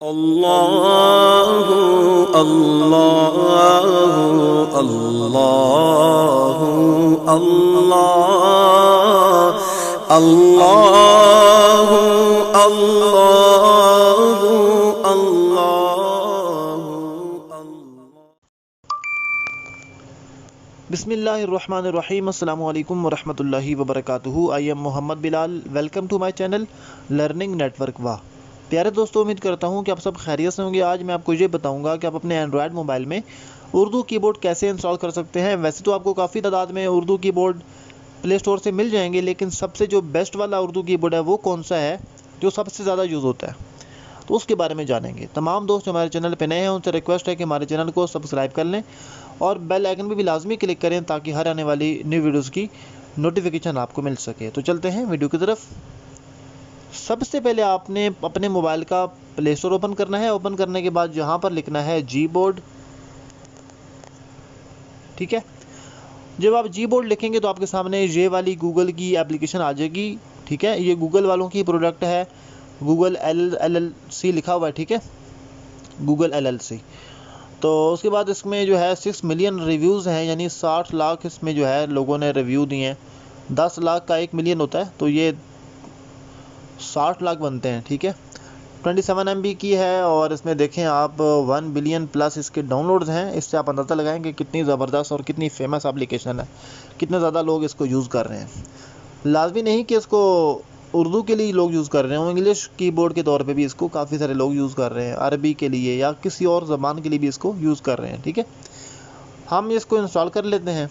अल्लाहु अल्लाहु अल्लाहु अल्लाह अल्लाहु अल्लाहु अल्लाहु। बिस्मिल्लाहिर्रहमानिर्रहीम। अस्सलामु अलैकुम वरहमतुल्लाहि वबरकातुहू। I am Mohammad Bilal. Welcome to my channel learning network वाह। प्यारे दोस्तों, उम्मीद करता हूँ कि आप सब खैरियत से होंगे। आज मैं आपको ये बताऊंगा कि आप अपने एंड्रॉयड मोबाइल में उर्दू कीबोर्ड कैसे इंस्टॉल कर सकते हैं। वैसे तो आपको काफ़ी तादाद में उर्दू कीबोर्ड प्ले स्टोर से मिल जाएंगे, लेकिन सबसे जो बेस्ट वाला उर्दू कीबोर्ड है वो कौन सा है जो सबसे ज़्यादा यूज़ होता है, तो उसके बारे में जानेंगे। तमाम दोस्त जो हमारे चैनल पर नए हैं उनसे रिक्वेस्ट है कि हमारे चैनल को सब्सक्राइब कर लें और बेल आइकन पर भी लाजमी क्लिक करें ताकि हर आने वाली न्यू वीडियोज़ की नोटिफिकेशन आपको मिल सके। तो चलते हैं वीडियो की तरफ। सबसे पहले आपने अपने मोबाइल का प्ले स्टोर ओपन करना है। ओपन करने के बाद यहाँ पर लिखना है जी बोर्ड। ठीक है, जब आप जी बोर्ड लिखेंगे तो आपके सामने ये वाली गूगल की एप्लीकेशन आ जाएगी। ठीक है, ये गूगल वालों की प्रोडक्ट है। गूगल LLC लिखा हुआ है। ठीक है, गूगल LLC। तो उसके बाद इसमें जो है 6 मिलियन रिव्यूज़ हैं, यानी 60 लाख इसमें जो है लोगों ने रिव्यू दिए हैं। 10 लाख का 1 मिलियन होता है, तो ये 60 लाख बनते हैं। ठीक है, 27 MB की है और इसमें देखें आप 1 बिलियन प्लस इसके डाउनलोड्स हैं। इससे आप अंदाज़ा लगाएं कि कितनी ज़बरदस्त और कितनी फेमस एप्लीकेशन है, कितने ज़्यादा लोग इसको यूज़ कर रहे हैं। लाजमी नहीं कि इसको उर्दू के लिए लोग यूज़ कर रहे हैं, इंग्लिश कीबोर्ड के तौर पे भी इसको काफ़ी सारे लोग यूज़ कर रहे हैं, अरबी के लिए या किसी और ज़बान के लिए भी इसको यूज़ कर रहे हैं। ठीक है, हम इसको इंस्टॉल कर लेते हैं।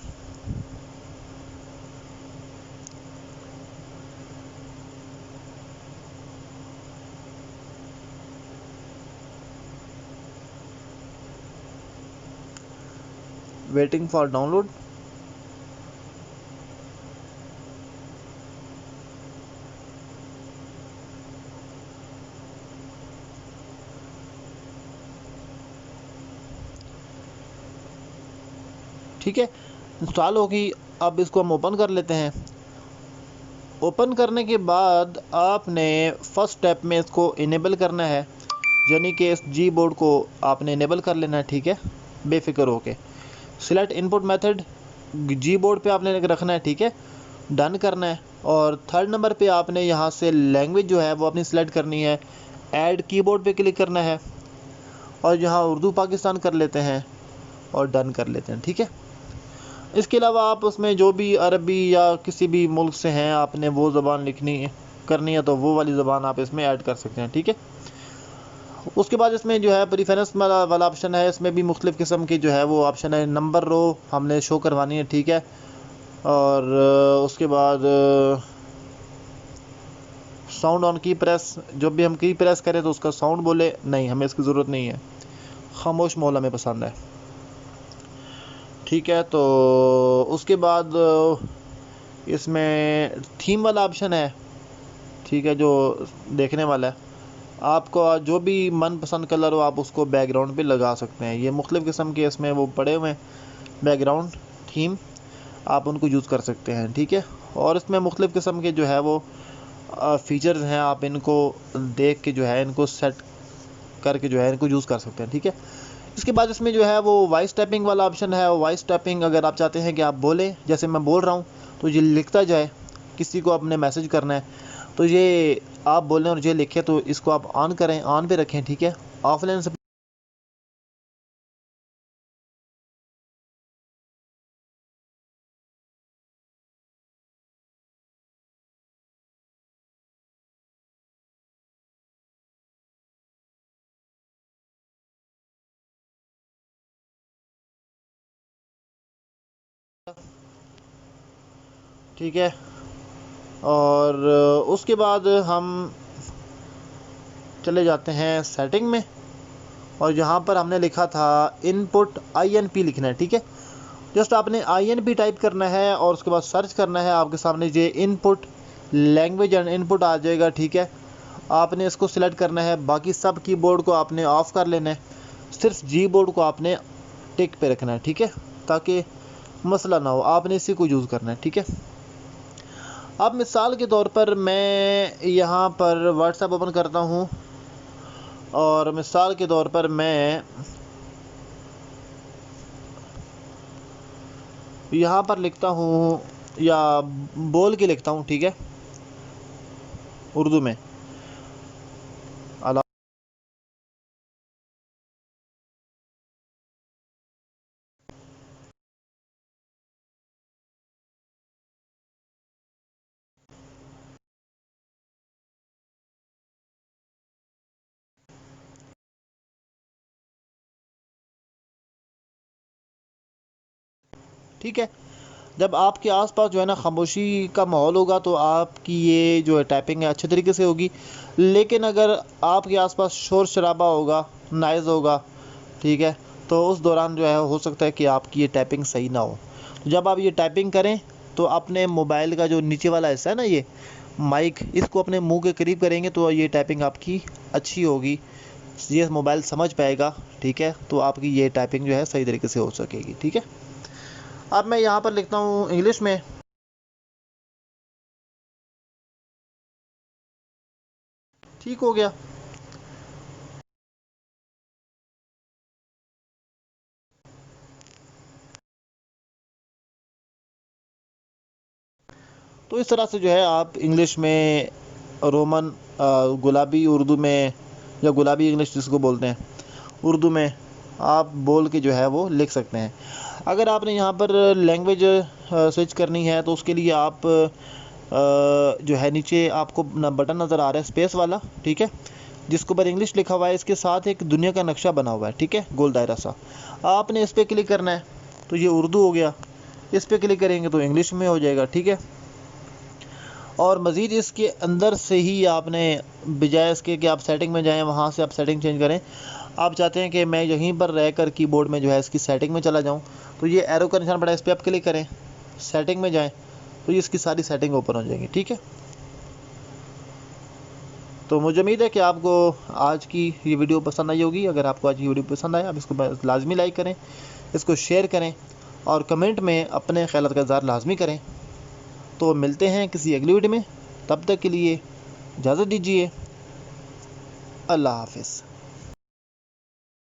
Waiting for download. ठीक है, इंस्टॉल होगी। अब इसको हम ओपन कर लेते हैं। ओपन करने के बाद आपने फर्स्ट स्टेप में इसको इनेबल करना है, यानी कि इस जी बोर्ड को आपने इनेबल कर लेना है। ठीक है, बेफिक्र होके सिलेक्ट इनपुट मेथड जी बोर्ड पे आपने रखना है। ठीक है, डन करना है। और थर्ड नंबर पे आपने यहाँ से लैंग्वेज जो है वो अपनी सिलेक्ट करनी है। ऐड कीबोर्ड पे क्लिक करना है और यहाँ उर्दू पाकिस्तान कर लेते हैं और डन कर लेते हैं। ठीक है, इसके अलावा आप उसमें जो भी अरबी या किसी भी मुल्क से हैं आपने वो ज़बान करनी है तो वो वाली ज़बान आप इसमें ऐड कर सकते हैं। ठीक है, उसके बाद इसमें जो है प्रीफरेंस वाला ऑप्शन है। इसमें भी मुख्तलिफ़ किस्म की जो है वो ऑप्शन है। नंबर रो हमने शो करवानी है। ठीक है, और उसके बाद साउंड ऑन की प्रेस, जब भी हम की प्रेस करें तो उसका साउंड बोले नहीं, हमें इसकी ज़रूरत नहीं है, खामोश माहौल हमें पसंद है। ठीक है, तो उसके बाद इसमें थीम वाला ऑप्शन है। ठीक है, जो देखने वाला है, आपको जो भी मनपसंद कलर हो आप उसको बैकग्राउंड पे लगा सकते हैं। ये मुख्तलिफ़ किस्म के इसमें वो पड़े हुए हैं बैकग्राउंड थीम, आप उनको यूज़ कर सकते हैं। ठीक है, और इसमें मुख्तलिफ़ किस्म के जो है वो फीचर्स हैं, आप इनको देख के जो है इनको सेट करके जो है इनको यूज़ कर सकते हैं। ठीक है, इसके बाद इसमें जो है वो वॉइस टाइपिंग वाला ऑप्शन है। वॉइस टाइपिंग अगर आप चाहते हैं कि आप बोलें, जैसे मैं बोल रहा हूँ तो ये लिखता जाए, किसी को आपने मैसेज करना है तो ये आप बोलें और ये लिखे, तो इसको आप ऑन करें, ऑन पे रखें। ठीक है, ऑफलाइन से ठीक है, और उसके बाद हम चले जाते हैं सेटिंग में और यहाँ पर हमने लिखा था इनपुट INP लिखना है। ठीक है, जस्ट आपने INP टाइप करना है और उसके बाद सर्च करना है। आपके सामने ये इनपुट लैंग्वेज एंड इनपुट आ जाएगा। ठीक है, आपने इसको सिलेक्ट करना है। बाकी सब कीबोर्ड को आपने ऑफ़ कर लेना है, सिर्फ जी बोर्ड को आपने टिक पे रखना है। ठीक है, ताकि मसला ना हो, आपने इसी को यूज़ करना है। ठीक है, अब मिसाल के तौर पर मैं यहाँ पर व्हाट्सएप ओपन करता हूँ और मिसाल के तौर पर मैं यहाँ पर लिखता हूँ या बोल के लिखता हूँ, ठीक है, उर्दू में। अला ठीक है। जब आपके आसपास जो है ना खामोशी का माहौल होगा तो आपकी ये जो है टाइपिंग है अच्छे तरीके से होगी। लेकिन अगर आपके आसपास शोर शराबा होगा, नॉइज़ होगा, ठीक है, तो उस दौरान जो है हो सकता है कि आपकी ये टाइपिंग सही ना हो। तो जब आप ये टाइपिंग करें तो अपने मोबाइल का जो नीचे वाला हिस्सा है ना, ये माइक, इसको अपने मुंह के करीब करेंगे तो ये टाइपिंग आपकी अच्छी होगी, ये मोबाइल समझ पाएगा, ठीक है, तो आपकी ये टाइपिंग जो है सही तरीके से हो सकेगी, ठीक है। अब मैं यहाँ पर लिखता हूँ इंग्लिश में। ठीक हो गया। तो इस तरह से जो है आप इंग्लिश में रोमन गुलाबी उर्दू में, या गुलाबी इंग्लिश जिसको बोलते हैं, उर्दू में आप बोल के जो है वो लिख सकते हैं। अगर आपने यहाँ पर लैंग्वेज स्विच करनी है तो उसके लिए आप जो है नीचे आपको बटन नज़र आ रहा है स्पेस वाला, ठीक है, जिसके ऊपर इंग्लिश लिखा हुआ है, इसके साथ एक दुनिया का नक्शा बना हुआ है, ठीक है, गोल दायरा सा। आपने इस पर क्लिक करना है तो ये उर्दू हो गया, इस पर क्लिक करेंगे तो इंग्लिश में हो जाएगा, ठीक है। और मज़ीद इसके अंदर से ही आपने, बजाय इसके कि आप सेटिंग में जाएं, वहाँ से आप सेटिंग चेंज करें, आप चाहते हैं कि मैं यहीं पर रहकर कीबोर्ड में जो है इसकी सेटिंग में चला जाऊं, तो ये एरो का निशान पड़ा है, इस पर आप क्लिक करें, सेटिंग में जाएं, तो ये इसकी सारी सेटिंग ओपन हो जाएंगी, ठीक है। तो मुझे उम्मीद है कि आपको आज की ये वीडियो पसंद आई होगी। अगर आपको आज की वीडियो पसंद आए, आप इसको लाजमी लाइक करें, इसको शेयर करें और कमेंट में अपने ख्यालात का इज़हार लाजमी करें। तो मिलते हैं किसी अगली वीडियो में, तब तक के लिए इजाज़त दीजिए। अल्लाह हाफ़िज़।